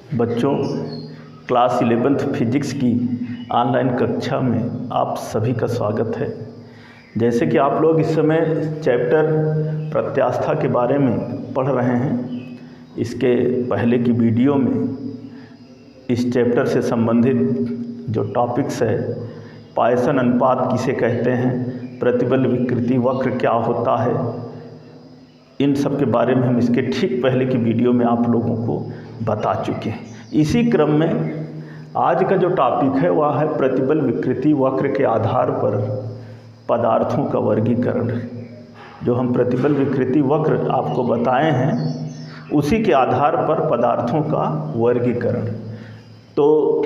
बच्चों, class 11th physics की online कक्षा में आप सभी का स्वागत है। जैसे कि आप लोग इस समय चैप्टर प्रत्यास्था के बारे में पढ़ रहे हैं, इसके पहले की वीडियो में इस चैप्टर से संबंधित जो टॉपिक्स है, पॉइसन अनुपात किसे कहते हैं, प्रतिबल विकृति वक्र क्या होता है, इन सब के बारे में हम इसके ठीक पहले की वीडियो में आप लोगों को बता चुके हैं। इसी क्रम में आज का जो टॉपिक है वह है प्रतिबल विकृति वक्र के आधार पर पदार्थों का वर्गीकरण। जो हम प्रतिबल विकृति वक्र आपको बताए हैं उसी के आधार पर पदार्थों का वर्गीकरण। तो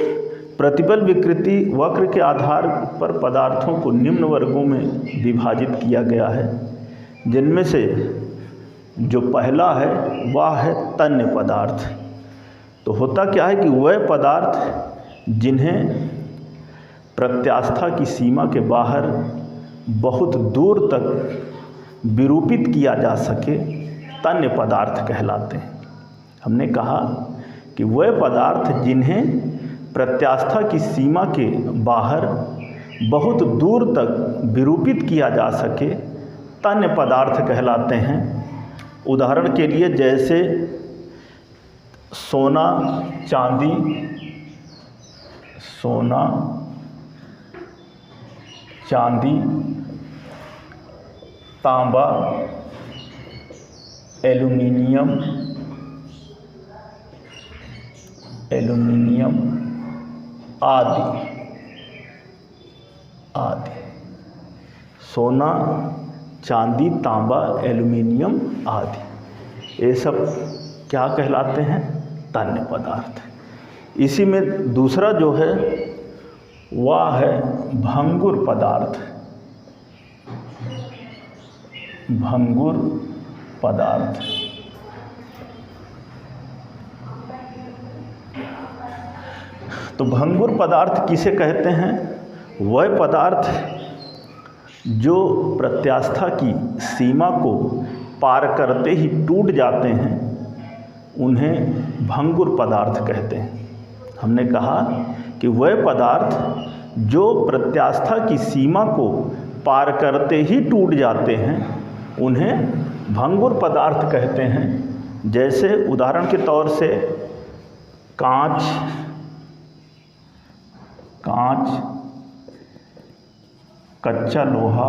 प्रतिबल विकृति वक्र के आधार पर पदार्थों को निम्न वर्गों में विभाजित किया गया है, जिनमें से जो पहला है वह है तन्य पदार्थ। तो होता क्या है कि वह पदार्थ जिन्हें प्रत्यास्था की सीमा के बाहर बहुत दूर तक विरूपित किया जा सके, तन्य पदार्थ कहलाते हैं। हमने कहा कि वह पदार्थ जिन्हें प्रत्यास्था की सीमा के बाहर बहुत दूर तक विरूपित किया जा सके, तन्य पदार्थ कहलाते हैं। उदाहरण के लिए जैसे सोना चांदी, तांबा, एल्युमिनियम आदि। सोना, चांदी, तांबा, एल्युमिनियम आदि, ये सब क्या कहलाते हैं? तन्य पदार्थ। इसी में दूसरा जो है वह है भंगुर पदार्थ। भंगुर पदार्थ तो भंगुर पदार्थ किसे कहते हैं? वह पदार्थ जो प्रत्यास्था की सीमा को पार करते ही टूट जाते हैं, उन्हें भंगुर पदार्थ कहते हैं। हमने कहा कि वह पदार्थ जो प्रत्यास्था की सीमा को पार करते ही टूट जाते हैं, उन्हें भंगुर पदार्थ कहते हैं। जैसे उदाहरण के तौर से कांच, कच्चा लोहा,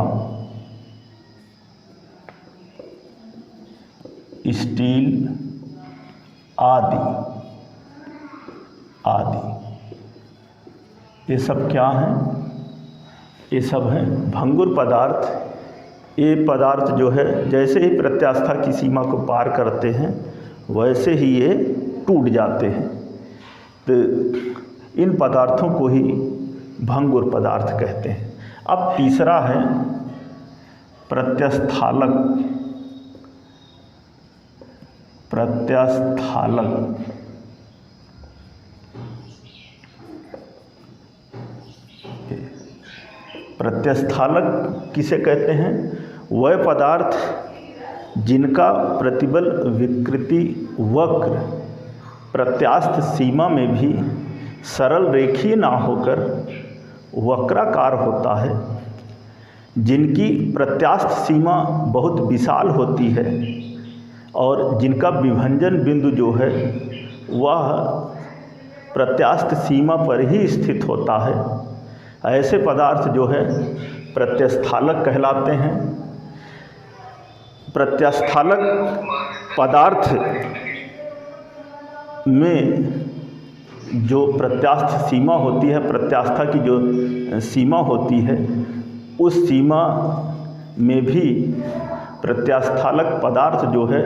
स्टील आदि। ये सब क्या हैं? ये सब हैं भंगुर पदार्थ। ये पदार्थ जो है जैसे ही प्रत्यास्था की सीमा को पार करते हैं वैसे ही ये टूट जाते हैं। तो इन पदार्थों को ही भंगुर पदार्थ कहते हैं। अब तीसरा है प्रत्यास्थालक। प्रत्यास्थालक किसे कहते हैं? वह पदार्थ जिनका प्रतिबल विकृति वक्र प्रत्यास्थ सीमा में भी सरल रेखीय ना होकर वक्राकार होता है, जिनकी प्रत्यास्थ सीमा बहुत विशाल होती है और जिनका विभंजन बिंदु जो है वह प्रत्यास्थ सीमा पर ही स्थित होता है। ऐसे पदार्थ जो है प्रत्यास्थालक कहलाते हैं। प्रत्यास्थालक पदार्थ में जो प्रत्यास्थ सीमा होती है, प्रत्यास्था की जो सीमा होती है, उस सीमा में भी प्रत्यास्थालक पदार्थ जो है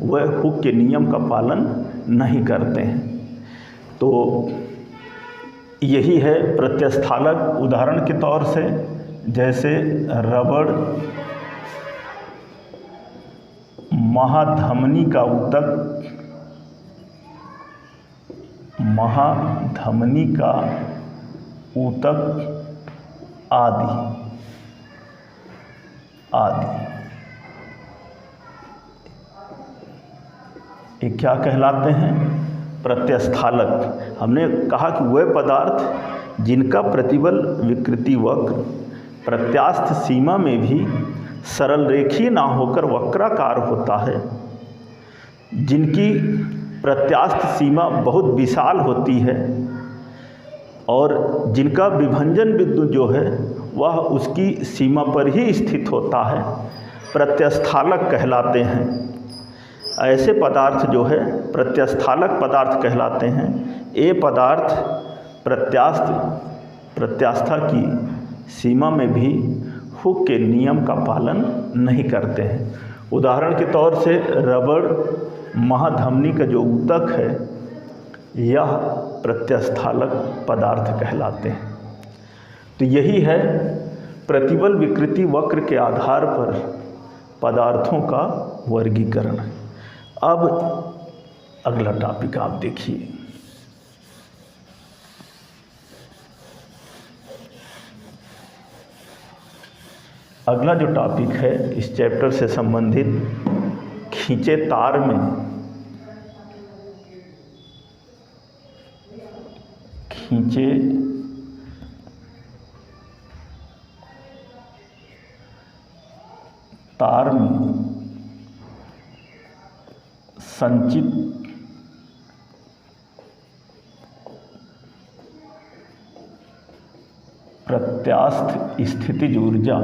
वह हुक के नियम का पालन नहीं करते हैं। तो यही है प्रत्यास्थालक। उदाहरण के तौर से जैसे रबड़, महाधमनी का ऊतक आदि। ये क्या कहलाते हैं? प्रत्यस्थालक। हमने कहा कि वह पदार्थ जिनका प्रतिबल विकृति वक्र प्रत्यास्थ सीमा में भी सरल रेखीय ना होकर वक्राकार होता है, जिनकी प्रत्यास्थ सीमा बहुत विशाल होती है और जिनका विभंजन बिंदु जो है वह उसकी सीमा पर ही स्थित होता है, प्रत्यस्थालक कहलाते हैं। ऐसे पदार्थ जो है प्रत्यस्थालक पदार्थ कहलाते हैं। ये पदार्थ प्रत्यास्था की सीमा में भी हुक के नियम का पालन नहीं करते हैं। उदाहरण के तौर से रबड़ महाधमनी का जो ऊतक है यह प्रत्यस्थालक पदार्थ कहलाते हैं। तो यही है प्रतिबल विकृति वक्र के आधार पर पदार्थों का वर्गीकरण। अब अगला टॉपिक आप देखिए। अगला जो टॉपिक है इस चैप्टर से संबंधित, खींचे तार में संचित प्रत्यास्थ स्थितिज ऊर्जा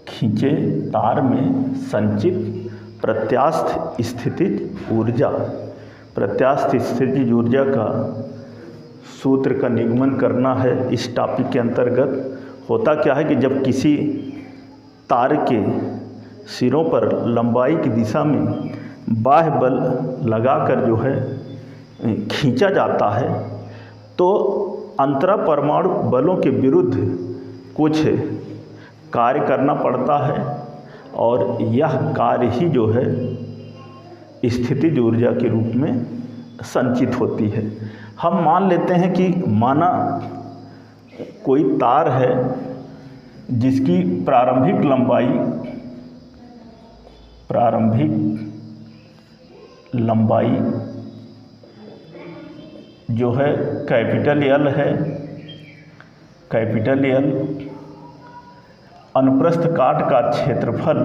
खींचे तार में संचित प्रत्यास्थ स्थितिज ऊर्जा। प्रत्यास्थ स्थितिज ऊर्जा का सूत्र का निगमन करना है इस टॉपिक के अंतर्गत। होता क्या है कि जब किसी तार के सिरों पर लंबाई की दिशा में बाह्य बल लगाकर जो है खींचा जाता है तो अंतरा परमाणु बलों के विरुद्ध कुछ कार्य करना पड़ता है और यह कार्य ही जो है स्थितिज ऊर्जा के रूप में संचित होती है। हम मान लेते हैं कि माना कोई तार है जिसकी प्रारंभिक लंबाई जो है कैपिटल एल है। कैपिटल एल अनुप्रस्थ काट का क्षेत्रफल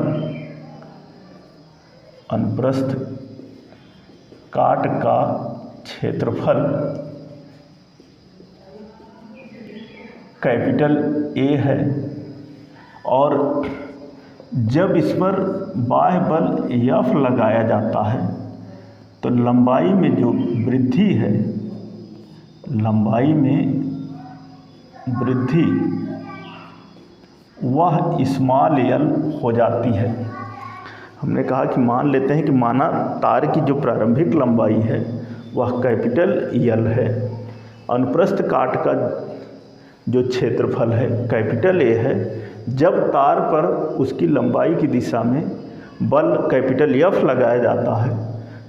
कैपिटल ए है और जब इस पर बाह्य बल F लगाया जाता है तो लंबाई में जो वृद्धि है, वह स्मॉल एल हो जाती है। हमने कहा कि मान लेते हैं कि माना तार की जो प्रारंभिक लंबाई है वह कैपिटल एल है, अनुप्रस्थ काट का जो क्षेत्रफल है कैपिटल ए है। जब तार पर उसकी लंबाई की दिशा में बल कैपिटल F लगाया जाता है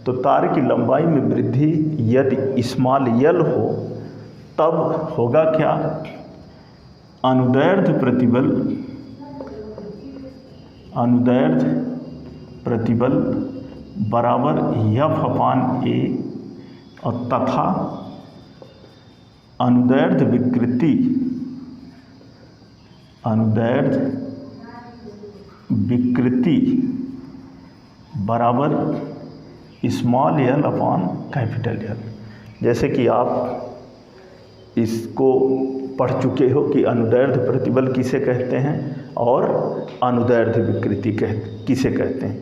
तो तार की लंबाई में वृद्धि यदि स्मॉल एल हो तब होगा क्या, अनुदैर्ध्य प्रतिबल बराबर F/A और तथा अनुदैर्ध्य विकृति बराबर small L upon capital L. जैसे कि आप इसको पढ़ चुके हो कि अनुदैर्ध्य प्रतिबल किसे कहते हैं और अनुदैर्ध्य विकृति किसे कहते हैं।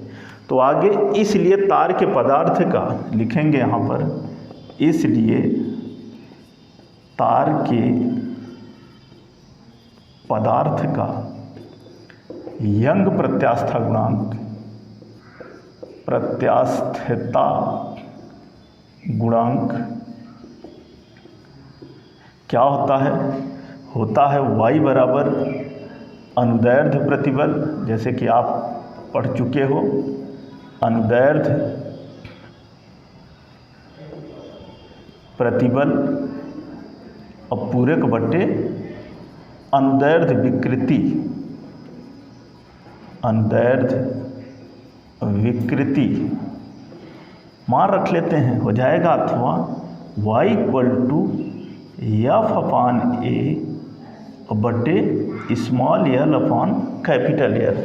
तो आगे इसलिए तार के पदार्थ का लिखेंगे यहाँ पर, इसलिए तार के पदार्थ का यंग प्रत्यास्थता गुणांक क्या होता है? होता है y बराबर अनुदैर्ध्य प्रतिबल, जैसे कि आप पढ़ चुके हो, अनुदैर्ध्य प्रतिबल अपूरक बटे अनुदैर्ध्य विकृति, अनुदैर्ध्य विकृति मान रख लेते हैं, हो जाएगा। अथवा y equal to F upon A बटे small L upon capital L,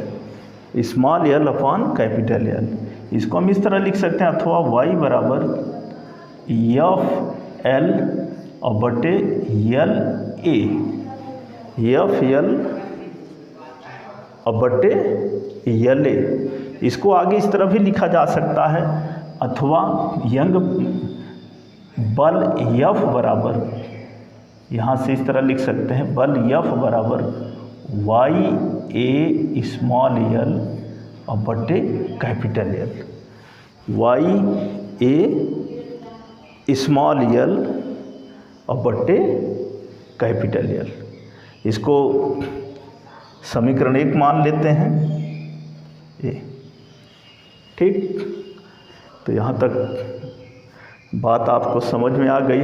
small L upon capital L. इसको हम इस तरह लिख सकते हैं, अथवा y बराबर एफ एल और बटे एल ए, एफ एल और बटे एल ए। इसको आगे इस तरह भी लिखा जा सकता है, अथवा यंग बल F बराबर, यहाँ से इस तरह लिख सकते हैं, बल F बराबर वाई ए स्मॉल एल और बटे capital L, Y A small L और बटे कैपिटल एल। इसको समीकरण 1 मान लेते हैं ये, ठीक। तो यहाँ तक बात आपको समझ में आ गई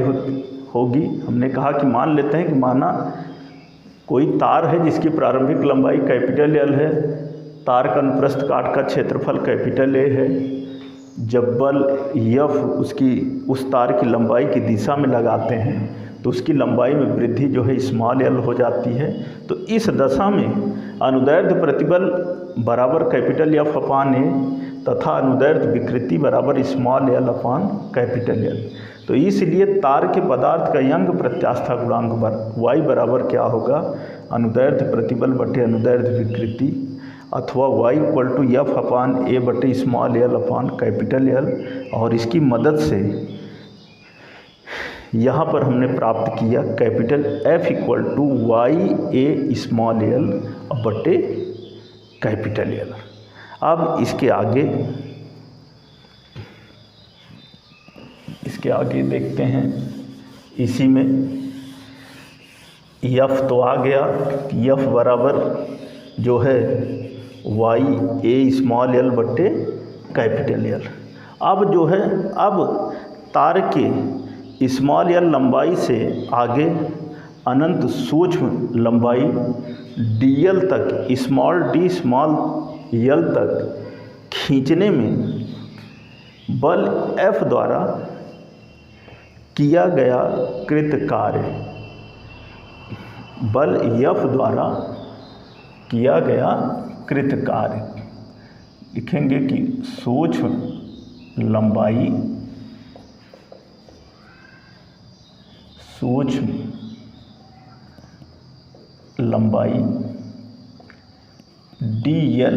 होगी। हमने कहा कि मान लेते हैं कि माना कोई तार है जिसकी प्रारंभिक लंबाई कैपिटल एल है, तार का अनुप्रस्थ काट का क्षेत्रफल कैपिटल ए है। जब बल एफ उसकी उस तार की लंबाई की दिशा में लगाते हैं तो उसकी लंबाई में वृद्धि जो है स्मॉल एल हो जाती है। तो इस दशा में अनुदैर्ध्य प्रतिबल बराबर कैपिटल एफ अपान ए तथा अनुदैर्ध्य विकृति बराबर small L upon capital L. तो इसलिए तार के पदार्थ का यंग प्रत्यास्था गुणांक y बराबर क्या होगा, अनुदैर्ध्य प्रतिबल बटे अनुदैर्ध्य विकृति, अथवा y equal to F upon A बटे small L upon capital L. और इसकी मदद से यहाँ पर हमने प्राप्त किया capital F equal to Y A small L बटे कैपिटल एल। अब इसके आगे देखते हैं। इसी में F तो आ गया, F बराबर जो है वाई ए स्मॉल एल बटे कैपिटल एल। अब जो है, अब तार के स्मॉल एल लंबाई से आगे अनंत सूक्ष्म लंबाई dl तक, स्मॉल डी स्मॉल एल तक खींचने में बल F द्वारा किया गया कृत कार्य, बल F द्वारा किया गया कृत कार्य लिखेंगे कि सूक्ष्म लंबाई, सूक्ष्म लंबाई dl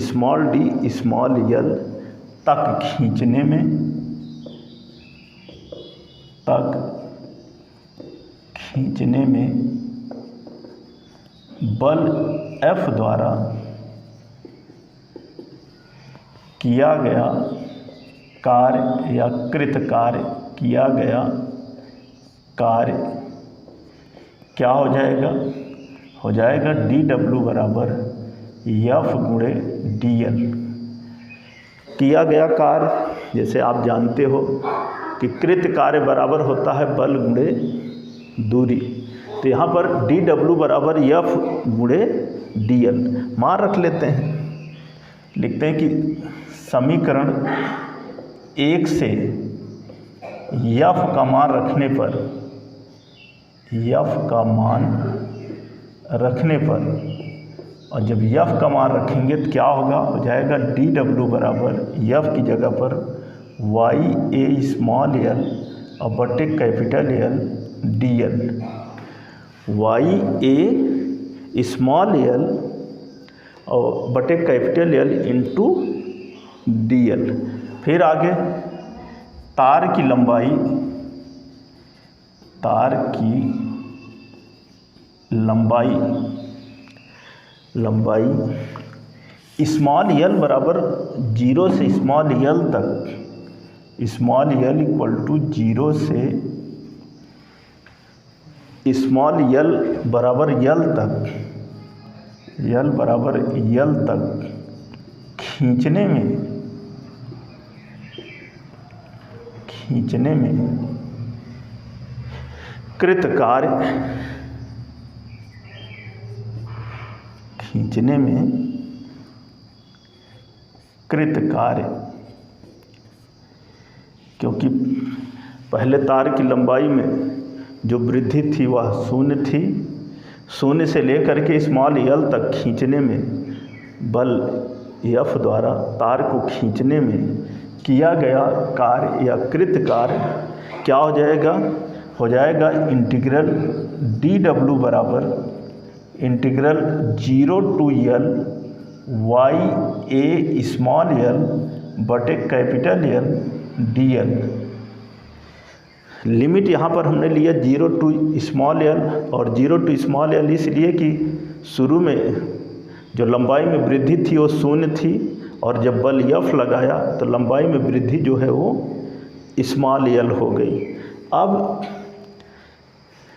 small D small L तक खींचने में, बल F द्वारा किया गया कार्य या कृत कार्य, किया गया कार्य क्या हो जाएगा, हो जाएगा dw बराबर F गुणे dl। किया गया कार्य जैसे आप जानते हो कि कृत कार्य बराबर होता है बल गुणे दूरी। तो यहाँ पर dw बराबर F गुणे dl मान रख लेते हैं। लिखते हैं कि समीकरण 1 से F का मान रखने पर, F का मान रखने पर, और जब F का मान रखेंगे तो क्या होगा, हो जाएगा dw बराबर F की जगह पर वाई ए स्मॉल एल और बटे capital L dl, Y A small L और बटे कैपिटल एल इंटू dl। फिर आगे तार की लंबाई, तार की लंबाई स्मॉल एल बराबर 0 से स्मॉल एल तक, स्मॉल एल इक्वल टू 0 से स्मॉल एल बराबर एल तक, एल बराबर एल तक खींचने में कृत कार्य खींचने में कृत कार्य, क्योंकि पहले तार की लंबाई में जो वृद्धि थी वह शून्य थी, शून्य से लेकर के स्मॉल एल तक खींचने में बल एफ द्वारा तार को खींचने में किया गया कार्य या कृत कार्य क्या हो जाएगा? हो जाएगा इंटीग्रल डी डब्ल्यू बराबर integral 0 to L Y A small L बटे capital L D L. Limit यहाँ पर हमने लिया 0 to स्मॉल एल, और 0 to स्मॉल एल इसलिए कि शुरू में जो लंबाई में वृद्धि थी वो शून्य थी, और जब बल एफ लगाया तो लंबाई में वृद्धि जो है वो स्मॉल एल हो गई। अब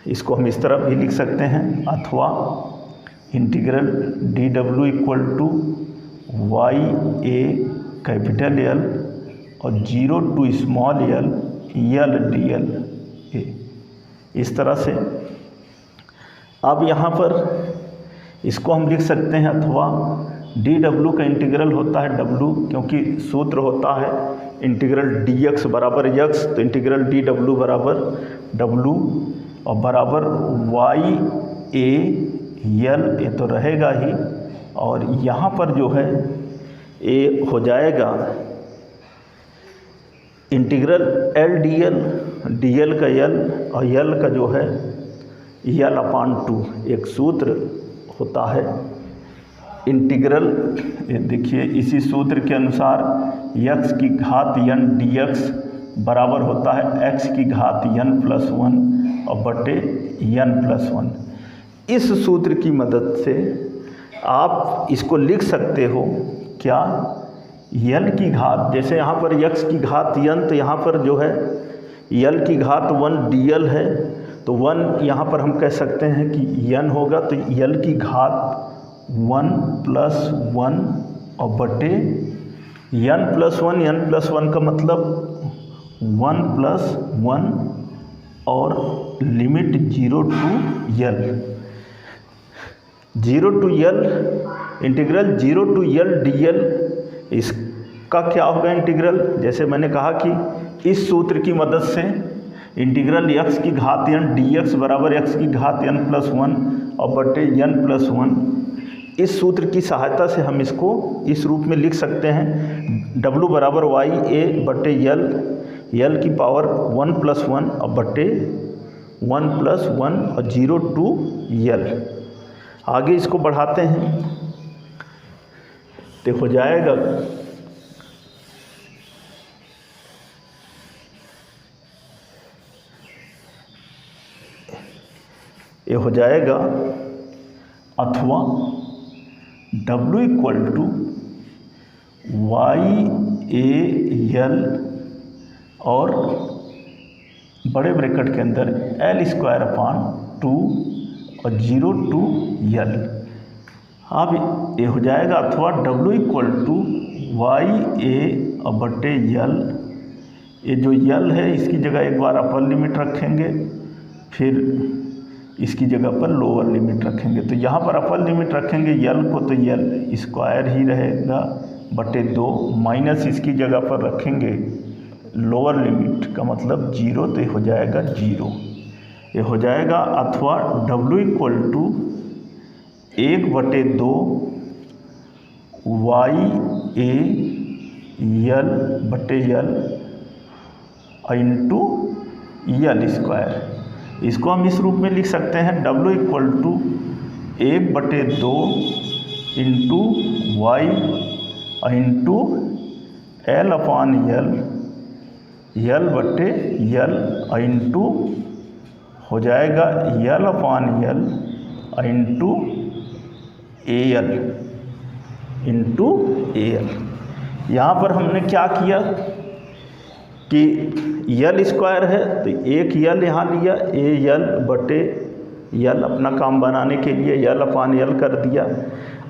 इसको हम इस तरह भी लिख सकते हैं, अथवा integral D W equal to Y A capital L और 0 to small L L D L A, इस तरह से। अब यहाँ पर इसको हम लिख सकते हैं, अथवा डी डब्ल्यू का इंटीग्रल होता है डब्ल्यू, क्योंकि सूत्र होता है इंटीग्रल डी एक्स बराबर एक्स, तो इंटीग्रल डी डब्ल्यू बराबर डब्ल्यू और बराबर वाई ए एल, ये तो रहेगा ही, और यहाँ पर जो है ए हो जाएगा integral L D L, D L का एल और एल का जो है एल अपान 2। एक सूत्र होता है इंटीग्रल, देखिए इसी सूत्र के अनुसार x की घात n dx बराबर होता है x की घात n प्लस 1 और बटे n प्लस 1। इस सूत्र की मदद से आप इसको लिख सकते हो क्या? n की घात, जैसे यहाँ पर x की घात n, तो यहाँ पर जो है l की घात 1 dl है, तो 1 यहाँ पर हम कह सकते हैं कि n होगा, तो l की घात 1 प्लस 1 और बटे n प्लस 1, n प्लस 1 का मतलब 1 प्लस 1 और limit 0 to L, 0 to L integral 0 to L dl, इसका क्या होगा इंटीग्रल? जैसे मैंने कहा कि इस सूत्र की मदद से इंटीग्रल x की घात n dx बराबर x की घात n प्लस 1 और बटे n प्लस 1, इस सूत्र की सहायता से हम इसको इस रूप में लिख सकते हैं, w बराबर वाई ए बटे एल, एल की पावर 1 प्लस 1 और बटे 1 प्लस 1 और 0 to L। आगे इसको बढ़ाते हैं तो हो जाएगा ये हो जाएगा अथवा W equal to Y A L और बड़े ब्रैकेट के अंदर एल स्क्वायर अपान 2 और 0 to L। अब ये हो जाएगा अथवा W इक्वल टू वाई ए और बटे एल, ये जो L है इसकी जगह एक बार अपर लिमिट रखेंगे, फिर इसकी जगह पर लोअर लिमिट रखेंगे। तो यहाँ पर अपर लिमिट रखेंगे L को, तो L स्क्वायर ही रहेगा बटे 2, माइनस इसकी जगह पर रखेंगे लोअर लिमिट का मतलब 0, तो ये हो जाएगा 0। ये हो जाएगा अथवा W equal to 1/2 Y A L बटे एल इंटू एल स्क्वायर। इसको हम इस रूप में लिख सकते हैं, W equal to 1/2 into Y into L upon L, L बटे एल इंटू हो जाएगा L upon L into A L into A L. यहाँ पर हमने क्या किया कि यल स्क्वायर है तो एक यल यहाँ लिया, ए यल बटे यल अपना काम बनाने के लिए यल अपान यल कर दिया।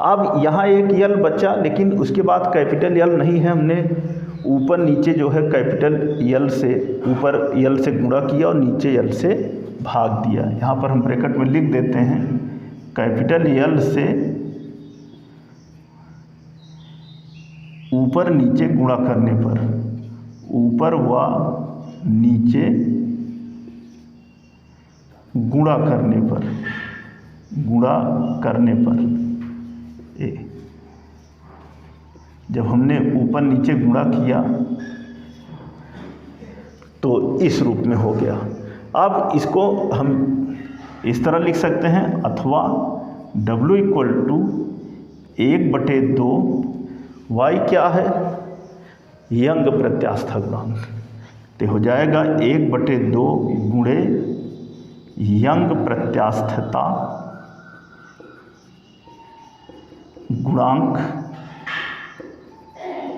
अब यहाँ एक यल बचा, लेकिन उसके बाद कैपिटल यल नहीं है, हमने ऊपर नीचे जो है कैपिटल यल से ऊपर यल से गुणा किया और नीचे यल से भाग दिया। यहाँ पर हम ब्रैकेट में लिख देते हैं कैपिटल L से ऊपर नीचे गुणा करने पर, ऊपर व नीचे गुणा करने पर ए, जब हमने ऊपर नीचे गुणा किया तो इस रूप में हो गया। अब इसको हम इस तरह लिख सकते हैं, अथवा W = 1/2 y क्या है, यंग प्रत्यास्था गुणांक, तो हो जाएगा 1/2 गुणे यंग प्रत्यास्थता गुणांक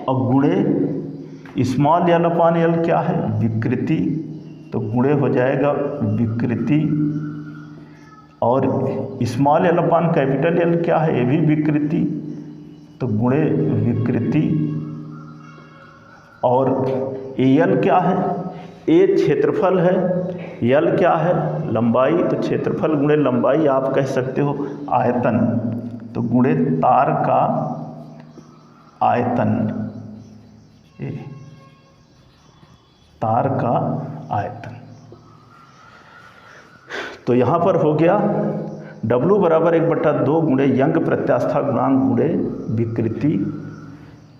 और गुणे स्मॉल l/l क्या है, विकृति, तो गुणे हो जाएगा विकृति, और स्मॉल l/कैपिटल L क्या है, ये भी विकृति, तो गुणे विकृति, और L क्या है, A क्षेत्रफल है, L क्या है, लंबाई, तो क्षेत्रफल गुणे लंबाई आप कह सकते हो आयतन, तो गुणे तार का आयतन, तार का आयतन। तो यहाँ पर हो गया W = 1/2 गुणे यंग प्रत्यास्था गुणांक गुणे विकृति,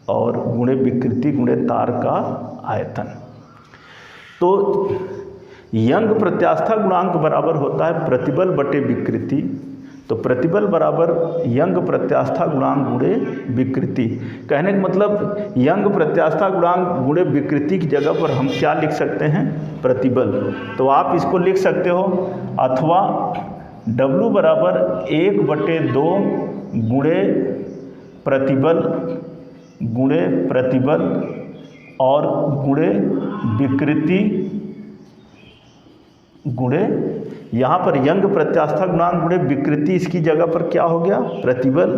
और गुणे विकृति गुणे तार का आयतन। तो यंग प्रत्यास्था गुणांक बराबर होता है प्रतिबल बटे विकृति, तो प्रतिबल बराबर यंग प्रत्यास्था गुणांक गुणे विकृति। कहने का मतलब यंग प्रत्यास्था गुणांक गुणे विकृति की जगह पर हम क्या लिख सकते हैं, प्रतिबल। तो आप इसको लिख सकते हो, अथवा W = 1/2 गुणे प्रतिबल और गुणे विकृति गुणे, यहाँ पर यंग प्रत्यास्था गुणांक गुणे विकृति, इसकी जगह पर क्या हो गया, प्रतिबल,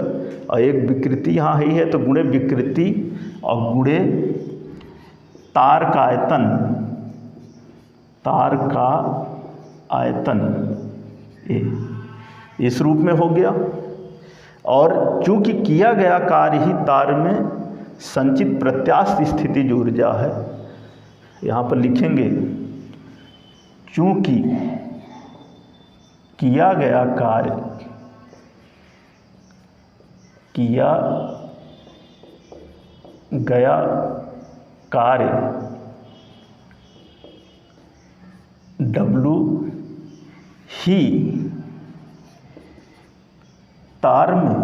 और एक विकृति यहाँ ही है, तो गुणे विकृति और गुणे तार का आयतन, इस रूप में हो गया। और चूंकि किया गया कार्य ही तार में संचित प्रत्यास्थ स्थितिज ऊर्जा है, यहाँ पर लिखेंगे चूंकि किया गया कार्य W ही तार में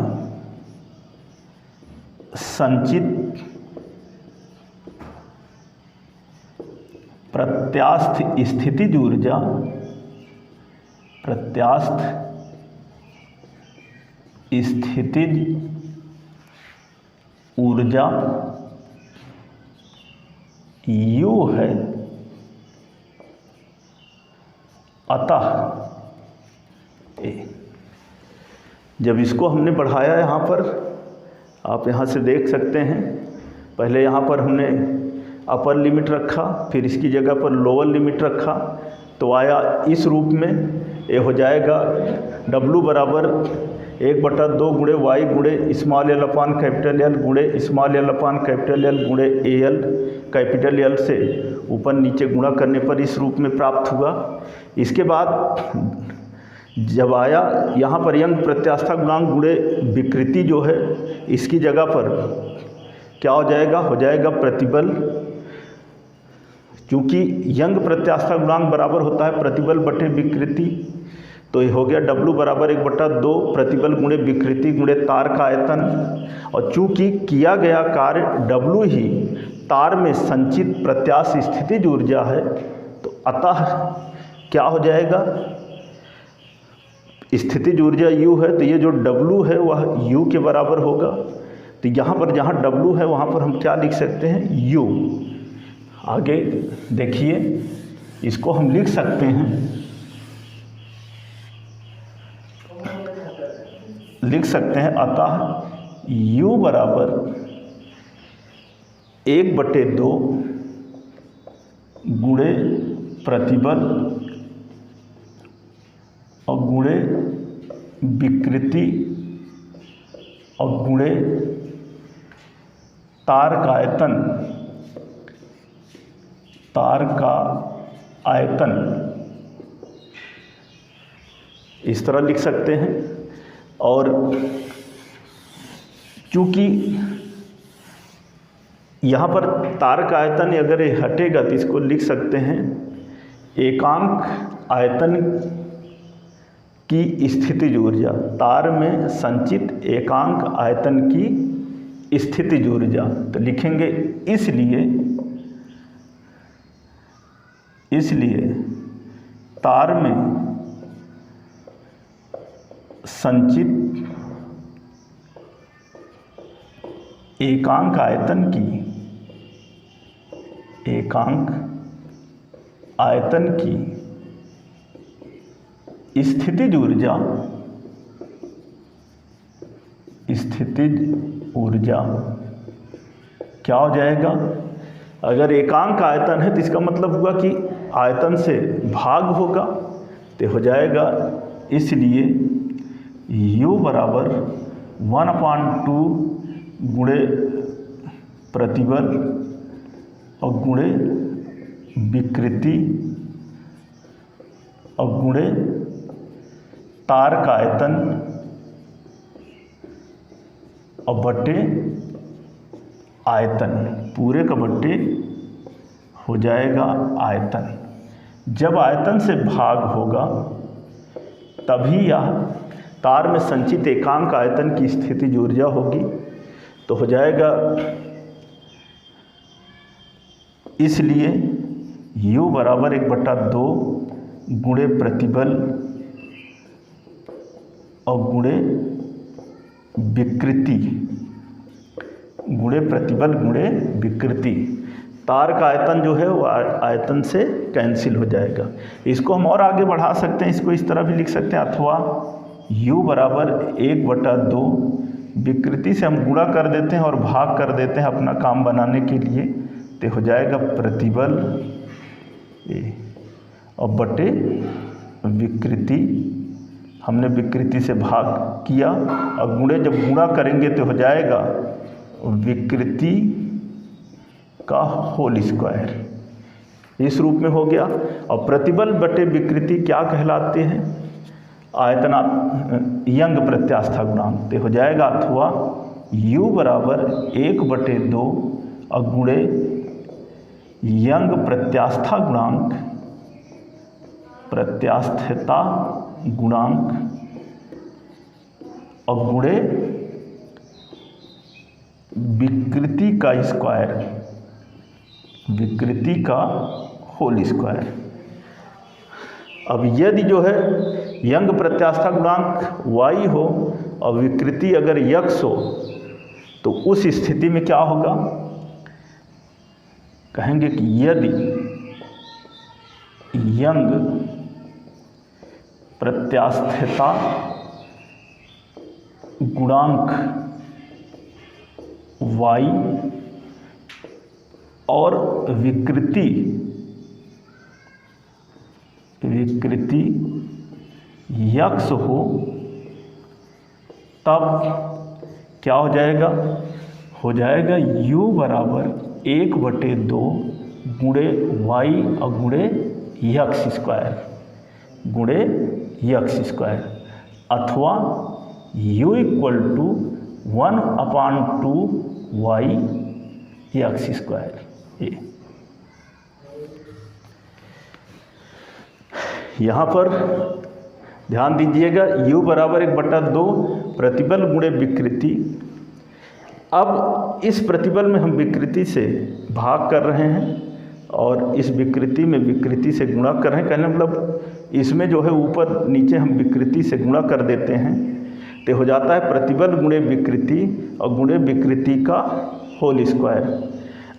संचित प्रत्यास्थ स्थितिज ऊर्जा U है, अतः जब इसको हमने बढ़ाया, यहाँ पर आप यहाँ से देख सकते हैं, पहले यहाँ पर हमने अपर लिमिट रखा, फिर इसकी जगह पर लोअर लिमिट रखा, तो आया इस रूप में। ये हो जाएगा W = 1/2 गुणे y गुणे स्मॉल l/कैपिटल L गुणे स्मॉल l/कैपिटल L गुणे AL कैपिटल L से ऊपर नीचे गुणा करने पर इस रूप में प्राप्त हुआ। इसके बाद जब आया यहाँ पर यंग प्रत्यास्था गुणांक गुणे विकृति जो है, इसकी जगह पर क्या हो जाएगा प्रतिबल, क्योंकि यंग प्रत्यास्था गुणांक बराबर होता है प्रतिबल बटे विकृति, तो ये हो गया W = 1/2 प्रतिबल गुणे विकृति गुणे तार का आयतन। और चूंकि किया गया कार्य W ही तार में संचित प्रत्यास्थ स्थितिज ऊर्जा है, तो अतः क्या हो जाएगा, स्थितिज ऊर्जा U है, तो ये जो W है वह U के बराबर होगा। तो यहाँ पर जहाँ W है वहाँ पर हम क्या लिख सकते हैं, U। आगे देखिए, इसको हम लिख सकते हैं, अतः U = 1/2 गुणे प्रतिबल और गुणे विकृति और गुणे तार का आयतन इस तरह लिख सकते हैं। और चूँकि यहाँ पर तार का आयतन अगर ये हटेगा तो इसको लिख सकते हैं एकांक आयतन की स्थितिज ऊर्जा, तार में संचित एकांक आयतन की स्थितिज ऊर्जा। तो लिखेंगे इसलिए तार में संचित एकांक आयतन की स्थितिज ऊर्जा क्या हो जाएगा? अगर एकांक आयतन है तो इसका मतलब हुआ कि आयतन से भाग होगा, तो हो जाएगा इसलिए U बराबर 1/2 गुणे प्रतिबल और गुणे विकृति और गुणे तार का आयतन और बटे आयतन, पूरे का बटे हो जाएगा आयतन। जब आयतन से भाग होगा तभी यह तार में संचित एकांक आयतन की स्थितिज ऊर्जा होगी। तो हो जाएगा इसलिए U बराबर 1/2 गुणे प्रतिबल और गुणे विकृति, गुणे प्रतिबल गुणे विकृति। तार का आयतन जो है वो आयतन से कैंसिल हो जाएगा। इसको हम और आगे बढ़ा सकते हैं, इसको इस तरह भी लिख सकते हैं, अथवा U बराबर 1/2 विकृति से हम गुणा कर देते हैं और भाग कर देते हैं अपना काम बनाने के लिए, तो हो जाएगा प्रतिबल और बटे विकृति। हमने विकृति से भाग किया और गुणे जब गुणा करेंगे तो हो जाएगा विकृति का होल स्क्वायर, इस रूप में हो गया। और प्रतिबल बटे विकृति क्या कहलाते हैं? यंग प्रत्यास्था गुणांक। तो हो जाएगा अथवा U बराबर 1/2 और गुणे यंग प्रत्यास्थता गुणांक और गुणे विकृति का स्क्वायर, विकृति का होल स्क्वायर। अब यदि जो है यंग प्रत्यास्था गुणांक y हो और विकृति अगर x हो तो उस स्थिति में क्या होगा? कहेंगे कि यदि यंग प्रत्यास्थता गुणांक y और विकृति x हो तब क्या हो जाएगा? हो जाएगा U बराबर 1/2 गुणे y और गुणे x स्क्वायर अथवा U = 1/2 y x स्क्वायर। यहाँ पर ध्यान दीजिएगा U बराबर 1/2 प्रतिबल गुणे विकृति। अब इस प्रतिबल में हम विकृति से भाग कर रहे हैं और इस विकृति में विकृति से गुणा कर रहे हैं। कहने मतलब इसमें जो है ऊपर नीचे हम विकृति से गुणा कर देते हैं तो हो जाता है प्रतिबल गुणे विकृति और गुणे विकृति का होल स्क्वायर।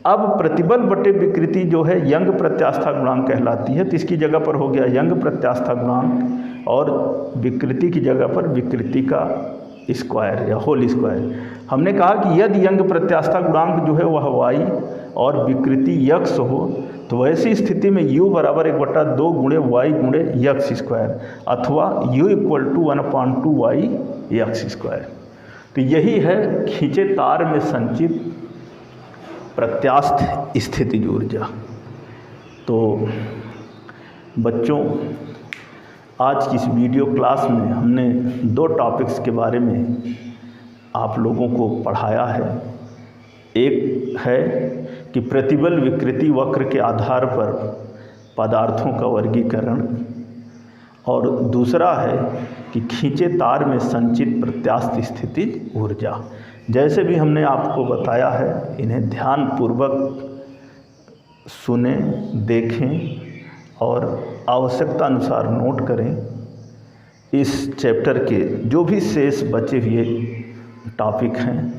अब प्रतिबल बटे विकृति जो है यंग प्रत्यास्था गुणांक कहलाती है, तो इसकी जगह पर हो गया यंग प्रत्यास्था गुणांक और विकृति की जगह पर विकृति का स्क्वायर या होल स्क्वायर। हमने कहा कि यदि यंग प्रत्यास्था गुणांक जो है वह y और विकृति x हो तो वैसी स्थिति में u बराबर 1/2 गुणे y गुणे एक्स स्क्वायर अथवा u equal to 1/2 y X square. तो यही है खींचे तार में संचित प्रत्यास्थ स्थितिज ऊर्जा। तो बच्चों, आज की इस वीडियो क्लास में हमने 2 टॉपिक्स के बारे में आप लोगों को पढ़ाया है। एक है कि प्रतिबल विकृति वक्र के आधार पर पदार्थों का वर्गीकरण, और दूसरा है कि खींचे तार में संचित प्रत्यास्थ स्थितिज ऊर्जा। जैसे भी हमने आपको बताया है, इन्हें ध्यानपूर्वक सुने, देखें और आवश्यकता अनुसार नोट करें। इस चैप्टर के जो भी शेष बचे हुए टॉपिक हैं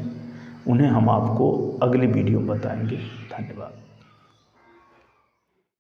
उन्हें हम आपको अगली वीडियो में बताएंगे। धन्यवाद।